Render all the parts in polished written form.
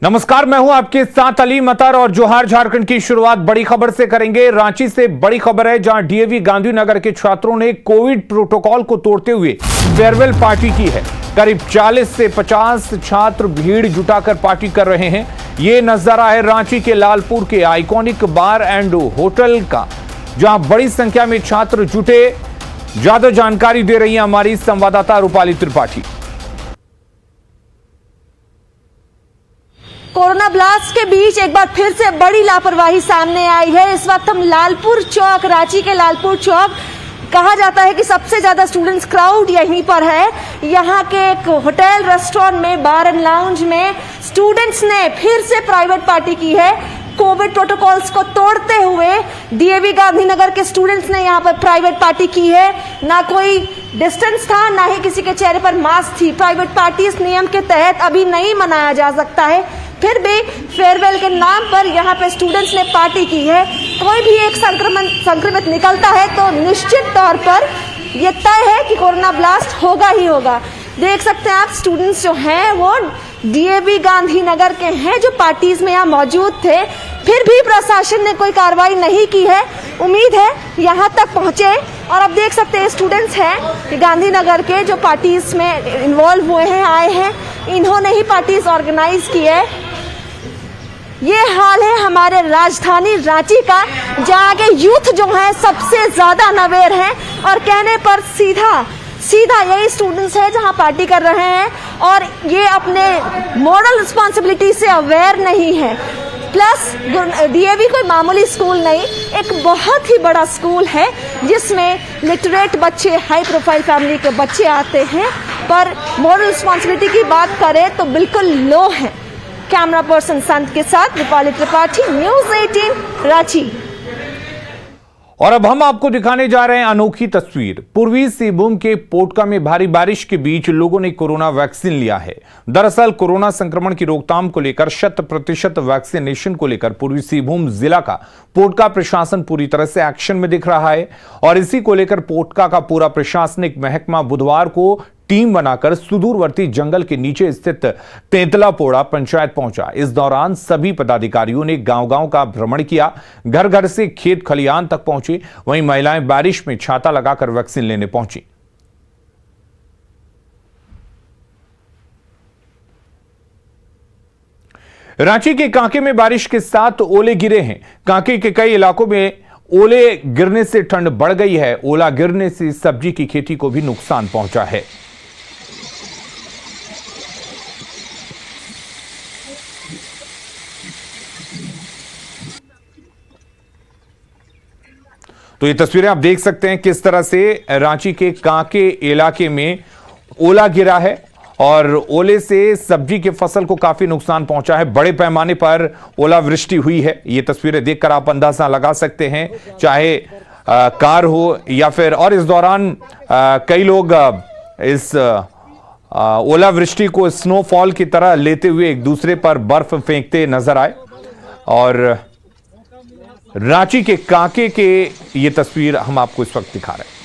नमस्कार, मैं हूं आपके साथ अली मतर और जोहार झारखंड की शुरुआत बड़ी खबर से करेंगे। रांची से बड़ी खबर है, जहां डीएवी गांधीनगर के छात्रों ने कोविड प्रोटोकॉल को तोड़ते हुए फेयरवेल पार्टी की है। करीब 40 से 50 छात्र भीड़ जुटाकर पार्टी कर रहे हैं। यह नजारा है रांची के लालपुर के आइकॉनिक बार एंड होटल का, जहां बड़ी संख्या में छात्र जुटे। ज्यादा जानकारी दे रही है हमारी संवाददाता रूपाली त्रिपाठी। कोरोना ब्लास्ट के बीच एक बार फिर से बड़ी लापरवाही सामने आई है। इस वक्त हम लालपुर चौक, रांची के लालपुर चौक, कहा जाता है कि सबसे ज्यादा स्टूडेंट्स क्राउड यहीं पर है। यहाँ के एक होटल रेस्टोरेंट में, बार एंड लाउंज में स्टूडेंट्स ने फिर से प्राइवेट पार्टी की है। कोविड प्रोटोकॉल्स को तोड़ते हुए डीएवी गांधीनगर के स्टूडेंट्स ने यहाँ पर प्राइवेट पार्टी की है। ना कोई डिस्टेंस था, ना ही किसी के चेहरे पर मास्क थी। प्राइवेट पार्टी इस नियम के तहत अभी नहीं मनाया जा सकता है, फिर भी फेयरवेल के नाम पर यहाँ पे स्टूडेंट्स ने पार्टी की है। कोई भी एक संक्रमित निकलता है तो निश्चित तौर पर ये तय है कि कोरोना ब्लास्ट होगा ही होगा। देख सकते हैं आप, स्टूडेंट्स जो हैं वो डीएवी गांधीनगर के हैं, जो पार्टीज में यहाँ मौजूद थे। फिर भी प्रशासन ने कोई कार्रवाई नहीं की है। उम्मीद है यहाँ तक पहुँचे। और अब देख सकते हैं स्टूडेंट्स हैं गांधीनगर के, जो पार्टीज में इन्वॉल्व हुए हैं, आए हैं। इन्होंने ही पार्टीज ऑर्गेनाइज की है। ये हाल है हमारे राजधानी रांची का, जहाँ के यूथ जो है सबसे ज्यादा अवेयर है, और कहने पर सीधा यही स्टूडेंट्स है जहाँ पार्टी कर रहे हैं, और ये अपने मॉरल रिस्पॉन्सिबिलिटी से अवेयर नहीं है। प्लस डीएवी कोई मामूली स्कूल नहीं, एक बहुत ही बड़ा स्कूल है जिसमें लिटरेट बच्चे, हाई प्रोफाइल फैमिली के बच्चे आते हैं, पर मॉरल रिस्पॉन्सिबिलिटी की बात करें तो बिल्कुल लो है। कैमरा पर्सन संत के साथ रूपाली त्रिपाठी, न्यूज़ 18 रांची। और अब हम आपको दिखाने जा रहे हैं अनोखी तस्वीर। पूर्वी सिंहभूम के पोटका में भारी बारिश के बीच लोगों ने कोरोना वैक्सीन लिया है। दरअसल कोरोना संक्रमण की रोकथाम को लेकर 100% वैक्सीनेशन को लेकर पूर्वी सिंहभूम जिला का पोटका प्रशासन पूरी तरह से एक्शन में दिख रहा है, और इसी को लेकर पोटका का पूरा प्रशासनिक महकमा बुधवार को टीम बनाकर सुदूरवर्ती जंगल के नीचे स्थित तेंतलापोड़ा पंचायत पहुंचा। इस दौरान सभी पदाधिकारियों ने गांव-गांव का भ्रमण किया, घर-घर से खेत खलियान तक पहुंचे। वहीं महिलाएं बारिश में छाता लगाकर वैक्सीन लेने पहुंची। रांची के कांके में बारिश के साथ ओले गिरे हैं। कांके के कई इलाकों में ओले गिरने से ठंड बढ़ गई है। ओला गिरने से सब्जी की खेती को भी नुकसान पहुंचा है। तो ये तस्वीरें आप देख सकते हैं किस तरह से रांची के कांके इलाके में ओला गिरा है, और ओले से सब्जी के फसल को काफी नुकसान पहुंचा है। बड़े पैमाने पर ओलावृष्टि हुई है। ये तस्वीरें देखकर आप अंदाजा लगा सकते हैं, चाहे कार हो या फिर, और इस दौरान कई लोग इस ओलावृष्टि को स्नोफॉल की तरह लेते हुए एक दूसरे पर बर्फ फेंकते नजर आए। और रांची के कांके के ये तस्वीर हम आपको इस वक्त दिखा रहे हैं।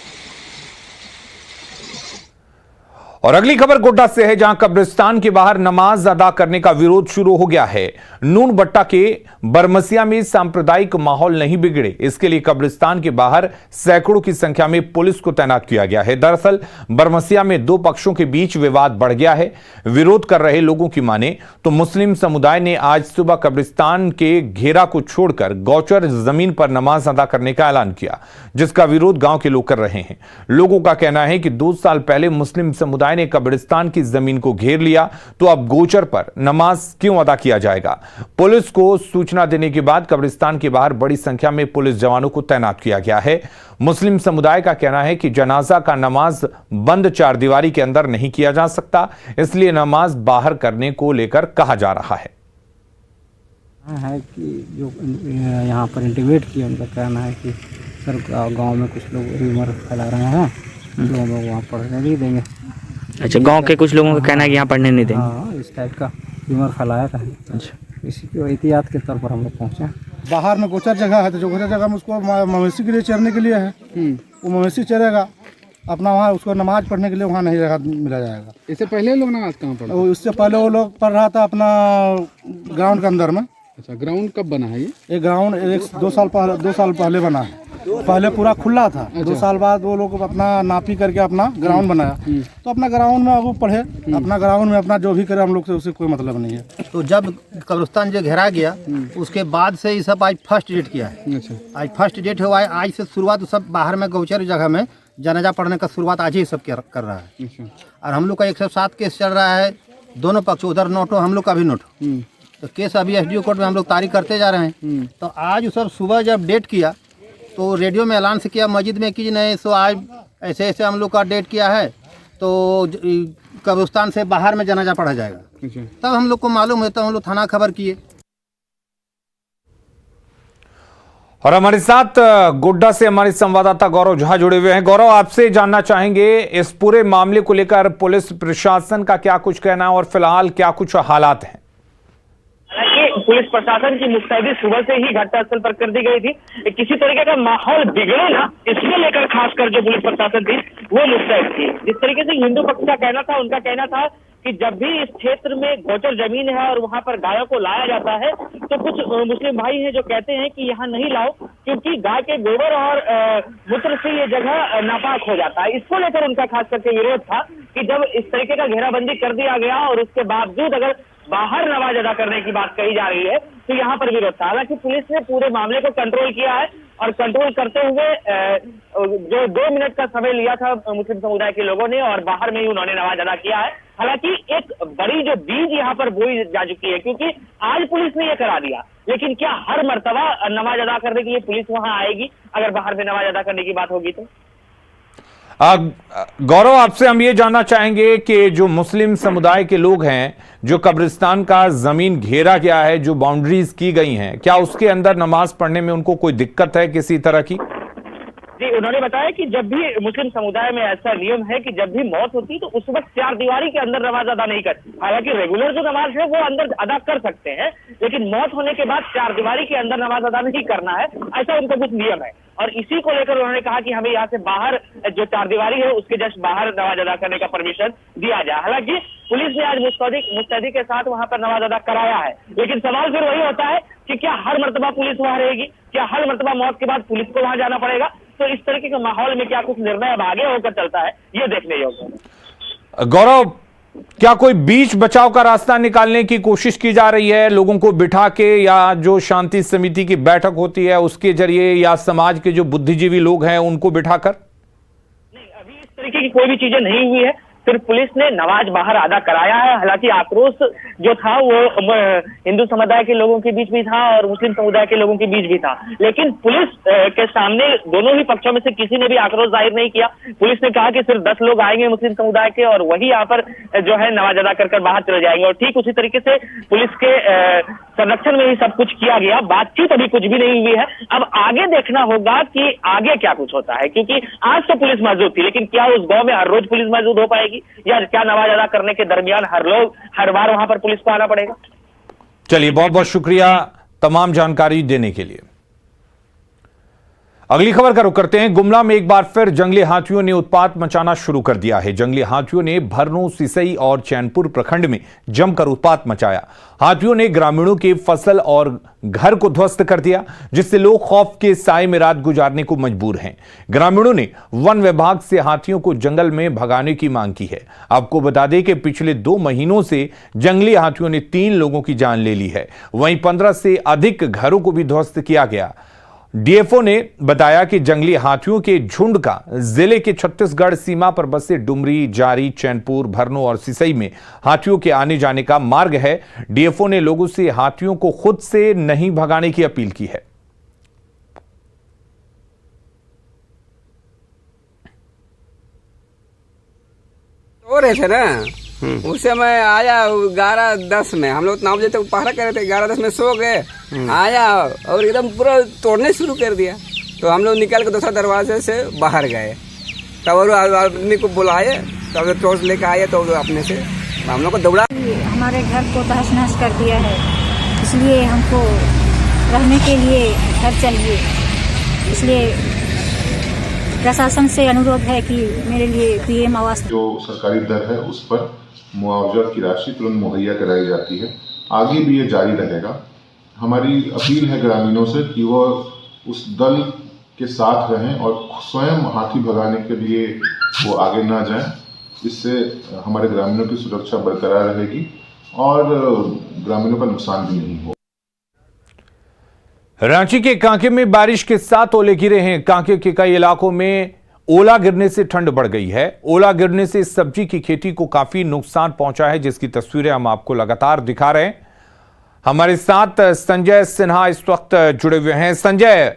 और अगली खबर गोड्डा से है, जहां कब्रिस्तान के बाहर नमाज अदा करने का विरोध शुरू हो गया है। नून बट्टा के बरमसिया में सांप्रदायिक माहौल नहीं बिगड़े, इसके लिए कब्रिस्तान के बाहर सैकड़ों की संख्या में पुलिस को तैनात किया गया है। दरअसल बरमसिया में दो पक्षों के बीच विवाद बढ़ गया है। विरोध कर रहे लोगों की माने तो मुस्लिम समुदाय ने आज सुबह कब्रिस्तान के घेरा को छोड़कर गौचर जमीन पर नमाज अदा करने का ऐलान किया, जिसका विरोध गांव के लोग कर रहे हैं। लोगों का कहना है कि 2 साल पहले मुस्लिम समुदाय ने कब्रिस्तान की जमीन को घेर लिया, तो अब गोचर पर नमाज क्यों अदा किया जाएगा। पुलिस को सूचना देने के बाद कब्रिस्तान के बाहर बड़ी संख्या में पुलिस जवानों को तैनात किया गया है। मुस्लिम समुदाय का कहना है कि जनाजा का नमाज बंद चारदीवारी के अंदर नहीं किया जा सकता, इसलिए नमाज बाहर करने को लेकर कहा जा रहा है। कि जो यहाँ पर इंटीमेट किया, उनका कहना है कि सर गांव में कुछ लोग र्यूमर फैला रहे हैं, जो हम लोग वहाँ पढ़ने नहीं देंगे। अच्छा, गांव के कुछ लोगों का कहना है कि यहाँ पढ़ने नहीं देंगे। हाँ, इस टाइप का र्यूमर फैलाया था। अच्छा, इसी की एहतियात के तौर पर हम लोग पहुँचे। बाहर में गोचर जगह है, तो जो गोचर जगह में उसको मवेशी के लिए चरने के लिए है, वो मवेशी चरेगा। अपना वहाँ उसको नमाज पढ़ने के लिए वहाँ नहीं जगह मिला जाएगा। इससे पहले लोग नमाज कहाँ पढ़े? उससे पहले वो लोग पढ़ रहा था अपना ग्राउंड के अंदर में। अच्छा, ग्राउंड कब बना है ये? ग्राउंड 2 साल पहले बना है। पहले पूरा खुला था। 2 साल बाद वो लोग अपना नापी करके अपना ग्राउंड बनाया, तो अपना ग्राउंड में वो पढ़े, अपना ग्राउंड में अपना जो भी करे, हम लोग से उससे कोई मतलब नहीं है। तो जब कब्रिस्तान जो घेरा गया उसके बाद से ये सब आज फर्स्ट डेट किया है। अच्छा, आज फर्स्ट डेट हुआ है। आज से शुरुआत सब बाहर में गौचर जगह में जनाजा पढ़ने का शुरुआत आज ही सब कर रहा है। अच्छा, और हम लोग का 107 केस चल रहा है, दोनों पक्ष, उधर नोट हो, हम लोग का भी नोट। तो केस अभी एसडीओ कोर्ट में हम लोग तारीख करते जा रहे हैं। तो आज सब सुबह जब डेट किया तो रेडियो में ऐलान से किया मस्जिद में कि नहीं, सो आज ऐसे ऐसे हम लोग का डेट किया है, तो कब्रिस्तान से बाहर में जनाजा पढ़ा जाएगा। अच्छा। तब हम लोग को मालूम है, तो हम लोग थाना खबर किए। और हमारे साथ गोड्डा से हमारे संवाददाता गौरव झा जुड़े हुए हैं। गौरव, आपसे जानना चाहेंगे इस पूरे मामले को लेकर पुलिस प्रशासन का क्या कुछ कहना है और फिलहाल क्या कुछ हालात हैं? पुलिस प्रशासन की मुस्तैदी सुबह से ही घटनास्थल पर कर दी गई थी। किसी तरीके का माहौल बिगड़े ना, इसको लेकर खासकर जो पुलिस प्रशासन थी वो मुस्तैद थी। जिस तरीके से हिंदू पक्ष का कहना था, उनका कहना था कि जब भी इस क्षेत्र में गोचर जमीन है और वहां पर गायों को लाया जाता है, तो कुछ मुस्लिम भाई हैं जो कहते हैं कि यहाँ नहीं लाओ, क्योंकि गाय के गोबर और मूत्र से ये जगह नापाक हो जाता है। इसको लेकर उनका खास करके विरोध था कि जब इस तरीके का घेराबंदी कर दिया गया और उसके बावजूद अगर बाहर नमाज अदा करने की बात कही जा रही है, तो यहाँ पर विरोध था। हालांकि पुलिस ने पूरे मामले को कंट्रोल किया है और कंट्रोल करते हुए जो 2 मिनट का समय लिया था मुस्लिम समुदाय के लोगों ने, और बाहर में ही उन्होंने नमाज अदा किया है। हालांकि एक बड़ी जो बीज यहाँ पर बोई जा चुकी है, क्योंकि आज पुलिस ने ये करा दिया, लेकिन क्या हर मर्तबा नमाज अदा करने के लिए पुलिस वहां आएगी अगर बाहर में नमाज अदा करने की बात होगी तो? गौरव, आपसे हम ये जानना चाहेंगे कि जो मुस्लिम समुदाय के लोग हैं, जो कब्रिस्तान का जमीन घेरा गया है, जो बाउंड्रीज की गई हैं, क्या उसके अंदर नमाज पढ़ने में उनको कोई दिक्कत है किसी तरह की? जी, उन्होंने बताया कि जब भी मुस्लिम समुदाय में ऐसा नियम है कि जब भी मौत होती है तो उस वक्त 4 दीवारी के अंदर नमाज अदा नहीं कर, हालांकि रेगुलर जो नमाज है वो अंदर अदा कर सकते हैं, लेकिन मौत होने के बाद 4 दीवारी के अंदर नमाज अदा नहीं करना है, ऐसा उनका कुछ नियम है। और इसी को लेकर उन्होंने कहा कि हमें यहाँ से बाहर जो 4 दीवारी है उसके जस्ट बाहर नमाज अदा करने का परमिशन दिया जाए। हालांकि पुलिस ने आज मुस्तैदी के साथ वहां पर नमाज अदा कराया है, लेकिन सवाल फिर वही होता है कि क्या हर मर्तबा पुलिस वहां रहेगी? क्या हर मर्तबा मौत के बाद पुलिस को वहां जाना पड़ेगा? तो इस तरीके के माहौल में क्या कुछ निर्णय अब आगे होकर चलता है, ये देखने योग्य है। गौरव, क्या कोई बीच बचाव का रास्ता निकालने की कोशिश की जा रही है, लोगों को बिठा के, या जो शांति समिति की बैठक होती है उसके जरिए, या समाज के जो बुद्धिजीवी लोग हैं उनको बिठाकर? नहीं, अभी इस तरीके की कोई भी चीजें नहीं हुई है। फिर पुलिस ने नमाज बाहर अदा कराया है। हालांकि आक्रोश जो था वो हिंदू समुदाय के लोगों के बीच भी था और मुस्लिम समुदाय के लोगों के बीच भी था, लेकिन पुलिस के सामने दोनों ही पक्षों में से किसी ने भी आक्रोश जाहिर नहीं किया। पुलिस ने कहा कि सिर्फ 10 लोग आएंगे मुस्लिम समुदाय के और वही यहाँ पर जो है नमाज अदा कर बाहर चले जाएंगे, और ठीक उसी तरीके से पुलिस के संरक्षण में ही सब कुछ किया गया। बातचीत अभी कुछ भी नहीं हुई है। अब आगे देखना होगा कि आगे क्या कुछ होता है, क्योंकि आज तो पुलिस मौजूद थी, लेकिन क्या उस गांव में हर रोज पुलिस मौजूद हो पाएगी, या क्या नमाज अदा करने के दरमियान हर बार वहां पर पुलिस को आना पड़ेगा? चलिए, बहुत बहुत शुक्रिया तमाम जानकारी देने के लिए। अगली खबर का रुख करते हैं। गुमला में एक बार फिर जंगली हाथियों ने उत्पात मचाना शुरू कर दिया है। जंगली हाथियों ने भरनों, सिसई और चैनपुर प्रखंड में जमकर उत्पात मचाया। हाथियों ने ग्रामीणों के फसल और घर को ध्वस्त कर दिया, जिससे लोग खौफ के साए में रात गुजारने को मजबूर हैं। ग्रामीणों ने वन विभाग से हाथियों को जंगल में भगाने की मांग की है। आपको बता दें कि पिछले 2 महीनों से जंगली हाथियों ने 3 लोगों की जान ले ली है। वहीं 15 से अधिक घरों को भी ध्वस्त किया गया। डीएफओ ने बताया कि जंगली हाथियों के झुंड का जिले के छत्तीसगढ़ सीमा पर बसे डुमरी, जारी, चैनपुर, भरनों और सिसई में हाथियों के आने जाने का मार्ग है। डीएफओ ने लोगों से हाथियों को खुद से नहीं भगाने की अपील की है। सो रहे थे ना, उस समय आया 11:10 में, हम लोग 9 बजे तक पहरा कर रहे थे, 11:10 में सो गए। आया और एकदम पूरा तोड़ने शुरू कर दिया, तो हम लोग निकल के दूसरा दरवाजे से बाहर गए। तब और आदमी को बुलाए, तब टॉर्च लेकर आए, तो अपने से हम लोग को दौड़ा। हमारे घर को तहस नहस कर दिया है, इसलिए हमको रहने के लिए घर चाहिए। इसलिए प्रशासन से अनुरोध है कि मेरे लिए पीएम आवास जो सरकारी दर है उस पर मुआवजा की राशि तुरंत मुहैया कराई जाती है। आगे भी ये जारी रहेगा। हमारी अपील है ग्रामीणों से कि वह उस दल के साथ रहें और स्वयं हाथी भगाने के लिए वो आगे ना जाएं। इससे हमारे ग्रामीणों की सुरक्षा बरकरार रहेगी और ग्रामीणों का नुकसान भी नहीं हो। रांची के कांके में बारिश के साथ ओले गिरे हैं। कांके के कई इलाकों में ओला गिरने से ठंड बढ़ गई है। ओला गिरने से सब्जी की खेती को काफी नुकसान पहुंचा है, जिसकी तस्वीरें हम आपको लगातार दिखा रहे हैं। हमारे साथ संजय सिन्हा इस वक्त जुड़े हुए हैं। संजय,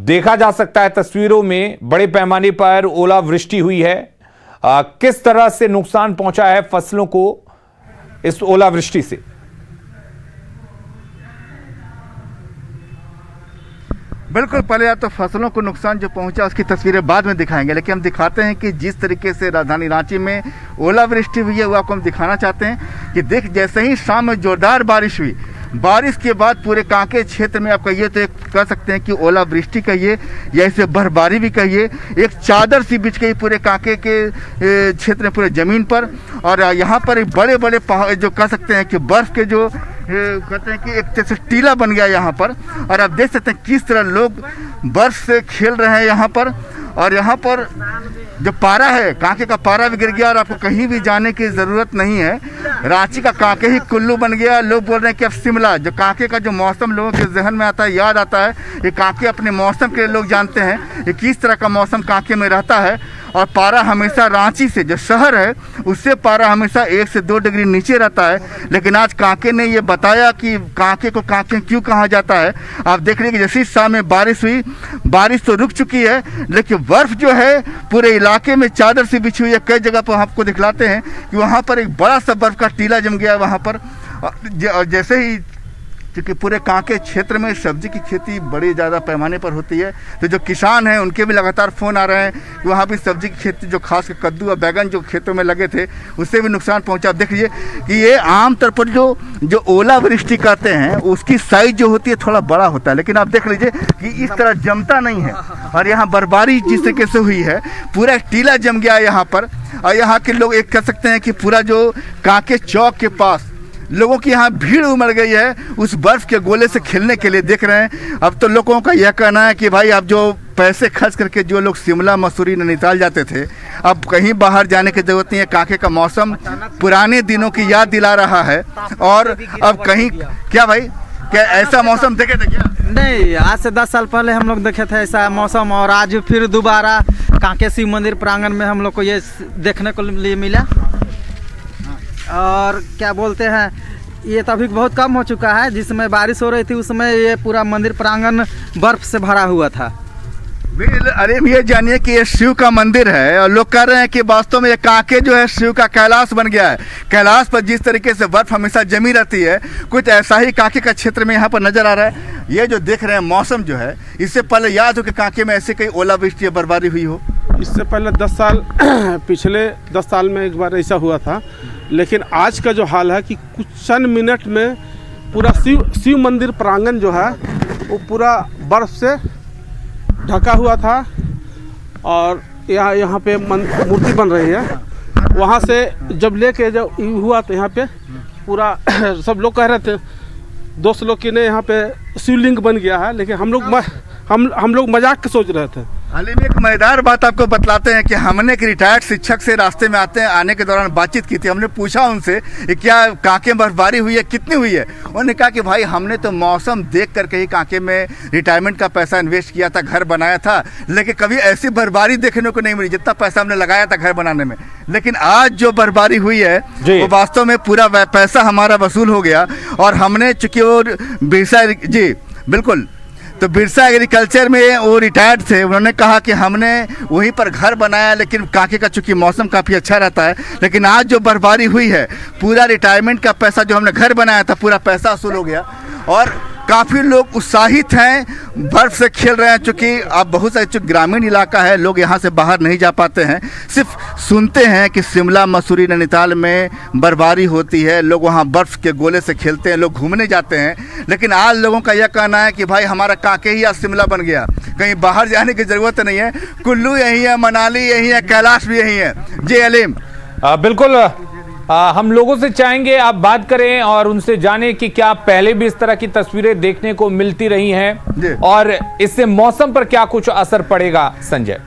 देखा जा सकता है तस्वीरों में बड़े पैमाने पर ओलावृष्टि हुई है। किस तरह से नुकसान पहुंचा है फसलों को इस ओलावृष्टि से? बिल्कुल, पहले या तो फसलों को नुकसान जो पहुंचा उसकी तस्वीरें बाद में दिखाएंगे, लेकिन हम दिखाते हैं कि जिस तरीके से राजधानी रांची में ओलावृष्टि हुई है वो आपको हम दिखाना चाहते हैं कि जैसे ही शाम में जोरदार बारिश हुई, बारिश के बाद पूरे कांके क्षेत्र में आप कहिए तो एक कह सकते हैं कि ओलावृष्टि कहिए या इसे बर्फबारी भी कहिए, एक चादर सी बिछ गई पूरे कांके के क्षेत्र में, पूरे ज़मीन पर। और यहाँ पर बड़े बड़े पहाड़ जो कह सकते हैं कि बर्फ़ के जो कहते हैं कि एक जैसे टीला बन गया यहाँ पर। और आप देख सकते हैं किस तरह लोग बर्फ़ से खेल रहे हैं यहाँ पर। और यहाँ पर जो पारा है, कांके का पारा भी गिर गया और आपको कहीं भी जाने की ज़रूरत नहीं है। रांची का कांके ही कुल्लू बन गया। लोग बोल रहे हैं कि अब शिमला, जो कांके का जो मौसम लोगों के जहन में आता है, याद आता है, ये कांके अपने मौसम के लिए लोग जानते हैं ये किस तरह का मौसम कांके में रहता है। और पारा हमेशा रांची से जो शहर है उससे पारा हमेशा 1 से 2 डिग्री नीचे रहता है। लेकिन आज कांके ने ये बताया कि कांके को कांके क्यों कहा जाता है। आप देख रहे हैं कि जैसी शाम में बारिश हुई, बारिश तो रुक चुकी है, लेकिन बर्फ़ जो है पूरे इलाके में चादर से बिछी हुई है। कई जगह पर आपको दिखलाते हैं कि वहाँ पर एक बड़ा सा बर्फ़ का टीला जम गया है वहाँ पर। और जैसे ही क्योंकि पूरे कांके क्षेत्र में सब्जी की खेती बड़ी ज़्यादा पैमाने पर होती है, तो जो किसान हैं उनके भी लगातार फ़ोन आ रहे हैं कि वहाँ भी सब्जी की खेती, जो खास कर कद्दू और बैगन जो खेतों में लगे थे, उससे भी नुकसान पहुँचा। देख लीजिए कि ये आमतौर पर जो ओलावृष्टि करते हैं उसकी साइज़ जो होती है थोड़ा बड़ा होता है, लेकिन आप देख लीजिए कि इस तरह जमता नहीं है। और यहाँ बर्फबारी जिस तरीके से हुई है, पूरा टीला जम गया है यहाँ पर। और यहाँ के लोग एक कह सकते हैं कि पूरा जो कांके चौक के पास लोगों की यहाँ भीड़ उमड़ गई है उस बर्फ़ के गोले से खेलने के लिए। देख रहे हैं अब तो लोगों का यह कहना है कि भाई अब जो पैसे खर्च करके जो लोग शिमला, मसूरी, नैनीताल जाते थे, अब कहीं बाहर जाने की ज़रूरत नहीं है। कांके का मौसम पुराने दिनों की याद दिला रहा है। और अब कहीं क्या भाई, क्या ऐसा मौसम देखे थे क्या? नहीं, आज से 10 साल पहले हम लोग देखे थे ऐसा मौसम, और आज फिर दोबारा कांके शिव मंदिर प्रांगण में हम लोग को ये देखने को लिए मिला। और क्या बोलते हैं, ये तो अभी बहुत कम हो चुका है। जिस समय बारिश हो रही थी उस समय ये पूरा मंदिर प्रांगण बर्फ से भरा हुआ था। अरे ये जानिए कि ये शिव का मंदिर है और लोग कह रहे हैं कि वास्तव में ये कांके जो है शिव का कैलाश बन गया है। कैलाश पर जिस तरीके से बर्फ हमेशा जमी रहती है, कुछ ऐसा ही कांके का क्षेत्र में यहाँ पर नज़र आ रहा है। ये जो देख रहे हैं मौसम जो है, इससे पहले याद हो कि कांके में ऐसे कई ओलावृष्टि या बर्फबारी हुई हो? इससे पहले 10 साल पिछले 10 साल में एक बार ऐसा हुआ था। लेकिन आज का जो हाल है कि कुछ चंद मिनट में पूरा शिव मंदिर प्रांगण जो है वो पूरा बर्फ से ढका हुआ था। और यहाँ पे मूर्ति बन रही है। वहाँ से जब लेके जब हुआ तो यहाँ पे पूरा सब लोग कह रहे थे, दोस्त लोग कि नहीं यहाँ पे शिवलिंग बन गया है, लेकिन हम लोग मजाक के सोच रहे थे। हाल ही में एक मजेदार बात आपको बतलाते हैं कि हमने एक रिटायर्ड शिक्षक से रास्ते में आने के दौरान बातचीत की थी। हमने पूछा उनसे कि क्या कांके में बर्फबारी हुई है, कितनी हुई है? उन्होंने कहा कि भाई हमने तो मौसम देख करके ही कांके में रिटायरमेंट का पैसा इन्वेस्ट किया था, घर बनाया था, लेकिन कभी ऐसी बर्फबारी देखने को नहीं मिली जितना पैसा हमने लगाया था घर बनाने में। लेकिन आज जो बर्फबारी हुई है वो वास्तव में पूरा पैसा हमारा वसूल हो गया। और हमने चूँकि वो बिरसा जी बिल्कुल, तो बिरसा एग्रीकल्चर में वो रिटायर्ड थे, उन्होंने कहा कि हमने वहीं पर घर बनाया, लेकिन कांके का चूँकि मौसम काफ़ी अच्छा रहता है, लेकिन आज जो बर्फबारी हुई है पूरा रिटायरमेंट का पैसा जो हमने घर बनाया था पूरा पैसा वसूल हो गया। और काफ़ी लोग उत्साहित हैं, बर्फ़ से खेल रहे हैं। चूँकि अब बहुत सारे जो ग्रामीण इलाका है, लोग यहाँ से बाहर नहीं जा पाते हैं, सिर्फ सुनते हैं कि शिमला, मसूरी, नैनीताल में बर्फबारी होती है, लोग वहाँ बर्फ़ के गोले से खेलते हैं, लोग घूमने जाते हैं। लेकिन आज लोगों का यह कहना है कि भाई हमारा कांके ही आज शिमला बन गया, कहीं बाहर जाने की ज़रूरत नहीं है, कुल्लू यहीं है, मनाली यहीं है, कैलाश भी यहीं है। जी अलीम। बिल्कुल, हम लोगों से चाहेंगे आप बात करें और उनसे जानें कि क्या पहले भी इस तरह की तस्वीरें देखने को मिलती रही हैं और इससे मौसम पर क्या कुछ असर पड़ेगा। संजय,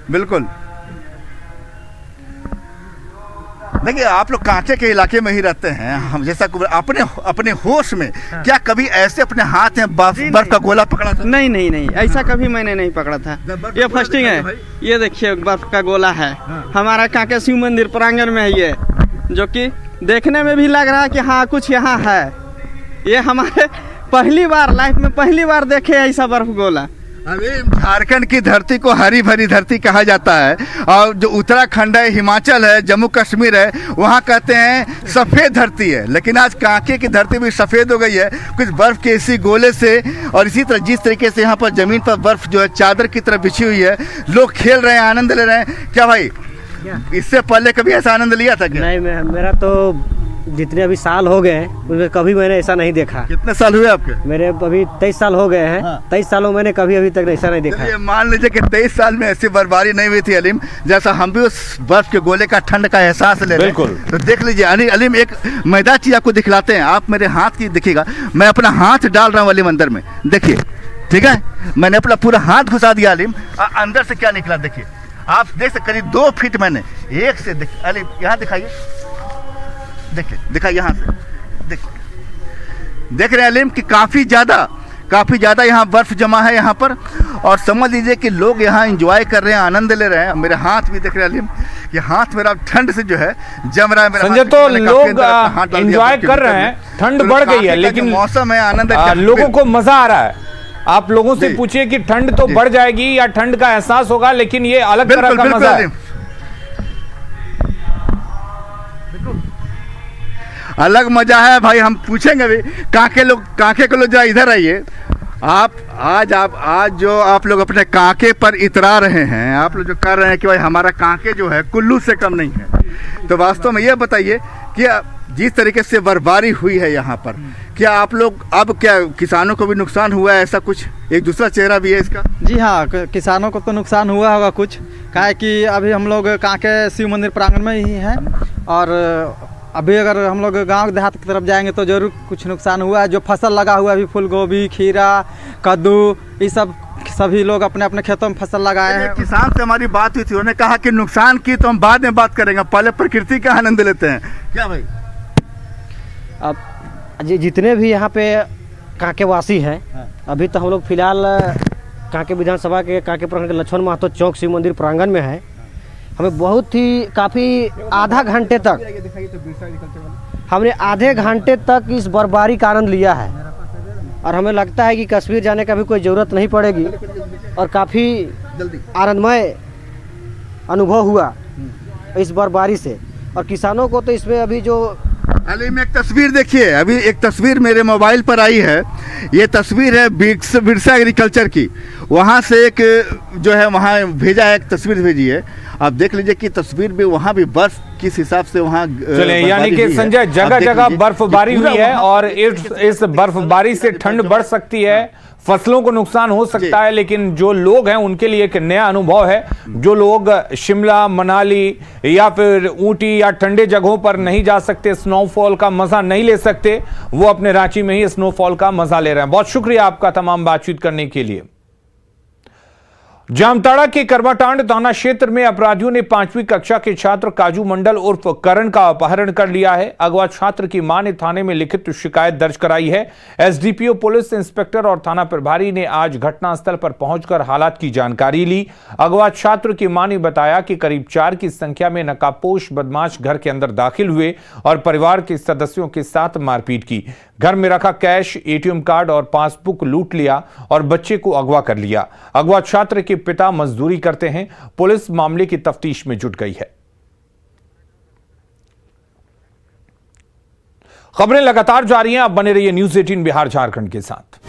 बिल्कुल, देखिए आप लोग कांटे के इलाके में ही रहते हैं, हम जैसा अपने अपने होश में क्या कभी ऐसे अपने हाथ में बर्फ का गोला पकड़ा था? नहीं, ऐसा कभी मैंने नहीं पकड़ा था। ये फर्स्टिंग है, ये देखिए बर्फ का गोला है। हमारा कांके शिव मंदिर प्रांगण में है ये, जो कि देखने में भी लग रहा है कि हाँ कुछ यहाँ है। ये हमारे पहली बार लाइफ में पहली बार देखे ऐसा बर्फ गोला। अभी झारखंड की धरती को हरी भरी धरती कहा जाता है, और जो उत्तराखंड है, हिमाचल है, जम्मू कश्मीर है, वहाँ कहते हैं सफ़ेद धरती है। लेकिन आज कांके की धरती भी सफ़ेद हो गई है कुछ बर्फ़ के इसी गोले से। और इसी तरह जिस तरीके से यहाँ पर ज़मीन पर बर्फ़ जो है चादर की तरह बिछी हुई है, लोग खेल रहे हैं, आनंद ले रहे हैं। क्या भाई इससे पहले कभी ऐसा आनंद लिया था क्या? नहीं, मेरा तो जितने अभी साल हो गए उसमें कभी मैंने ऐसा नहीं देखा। कितने साल हुए आपके? मेरे अभी 23 साल हो गए हैं। 23 सालों मैंने कभी अभी तक ऐसा नहीं देखा। ये मान लीजिए कि 23 साल में ऐसी बर्फबारी नहीं हुई थी अलीम, जैसा हम भी उस बर्फ के गोले का ठंड का एहसास ले रहे हैं। तो देख लीजिए अलीम, एक मैदान चीज आपको दिखलाते हैं। आप मेरे हाथ की देखिएगा, मैं अपना हाथ डाल रहा हूँ अलीम अंदर में, देखिए, ठीक है, मैंने अपना पूरा हाथ घुसा दिया अलीम, अंदर से क्या निकला देखिए। आप देख सकते करीब 2 फीट मैंने एक से देखिए अलीम, यहाँ दिखाइए, देखिए दिखाइए यहाँ से, देख रहे हैं अलीम कि काफ़ी ज़्यादा यहाँ बर्फ़ जमा है यहाँ पर। और समझ लीजिए कि लोग यहाँ एंजॉय कर रहे हैं, आनंद ले रहे हैं। मेरे हाथ भी देख रहे हैं अलीम, कि हाथ मेरा ठंड से जो है जम रहा है। मेरा संजय, तो लोग एंजॉय कर रहे हैं, ठंड बढ़ गई है, लेकिन मौसम है, आनंद, लोगों को मजा आ रहा है। आप लोगों से पूछिए कि ठंड तो बढ़ जाएगी या ठंड का एहसास होगा, लेकिन ये अलग तरह का मजा है, अलग मजा है भाई। हम पूछेंगे भी कांके के लोग जरा इधर आइए। आज जो आप लोग अपने कांके पर इतरा रहे हैं, आप लोग जो कर रहे हैं कि भाई हमारा कांके जो है कुल्लू से कम नहीं है, तो वास्तव में ये बताइए कि जिस तरीके से बर्फबारी हुई है यहाँ पर, क्या आप लोग अब क्या किसानों को भी नुकसान हुआ है? ऐसा कुछ एक दूसरा चेहरा भी है इसका? जी हाँ, किसानों को तो नुकसान हुआ होगा कुछ, काहे कि अभी हम लोग कांके शिव मंदिर प्रांगण में ही हैं, और अभी अगर हम लोग गांव देहात की तरफ जाएंगे तो जरूर कुछ नुकसान हुआ है। जो फसल लगा हुआ है अभी, फूल गोभी, खीरा, कद्दू, ये सब सभी लोग अपने अपने खेतों में फसल लगाए हैं। किसान से हमारी बात हुई थी, उन्होंने कहा कि नुकसान की तो हम बाद में बात करेंगे, पहले प्रकृति का आनंद लेते हैं। क्या भाई, अब जितने भी यहाँ पे कांके वासी हैं, अभी तो हम लोग फिलहाल कांके विधानसभा के कांके प्रखंड के लक्ष्मण महतो चौक शिव मंदिर प्रांगण में है। हमें बहुत ही काफ़ी आधे घंटे तक इस बर्फबारी का आनंद लिया है, और हमें लगता है कि कश्मीर जाने का भी कोई ज़रूरत नहीं पड़ेगी, और काफ़ी आनंदमय अनुभव हुआ इस बर्फबारी से। और किसानों को तो इसमें अभी जो अलीम एक तस्वीर देखिए, अभी एक तस्वीर मेरे मोबाइल पर आई है। ये तस्वीर है बिरसा एग्रीकल्चर की, वहाँ से एक जो है वहाँ भेजा है, एक तस्वीर भेजी है। आप देख लीजिए कि तस्वीर में वहाँ भी बर्फ किस हिसाब से वहाँ चले, यानी कि संजय जगह जगह बर्फबारी हुई है, और इस बर्फबारी से ठंड बढ़ सकती है, फसलों को नुकसान हो सकता है, लेकिन जो लोग हैं उनके लिए एक नया अनुभव है। जो लोग शिमला, मनाली या फिर ऊटी या ठंडे जगहों पर नहीं जा सकते, स्नोफॉल का मजा नहीं ले सकते, वो अपने रांची में ही स्नोफॉल का मजा ले रहे हैं। बहुत शुक्रिया आपका तमाम बातचीत करने के लिए। जामताड़ा के करवाटांड थाना क्षेत्र में अपराधियों ने 5वीं कक्षा के छात्र काजू मंडल उर्फ करण का अपहरण कर लिया है। अगवा छात्र की मां ने थाने में लिखित शिकायत दर्ज कराई है। एसडीपीओ, पुलिस इंस्पेक्टर और थाना प्रभारी ने आज घटनास्थल पर पहुंचकर हालात की जानकारी ली। अगवा छात्र की मां ने बताया कि करीब 4 की संख्या में नकाबपोश बदमाश घर के अंदर दाखिल हुए और परिवार के सदस्यों के साथ मारपीट की। घर में रखा कैश, एटीएम कार्ड और पासबुक लूट लिया और बच्चे को अगवा कर लिया। अगवा छात्र के पिता मजदूरी करते हैं। पुलिस मामले की तफ्तीश में जुट गई है। खबरें लगातार जारी हैं, अब बने रहिए न्यूज़ 18 बिहार झारखंड के साथ।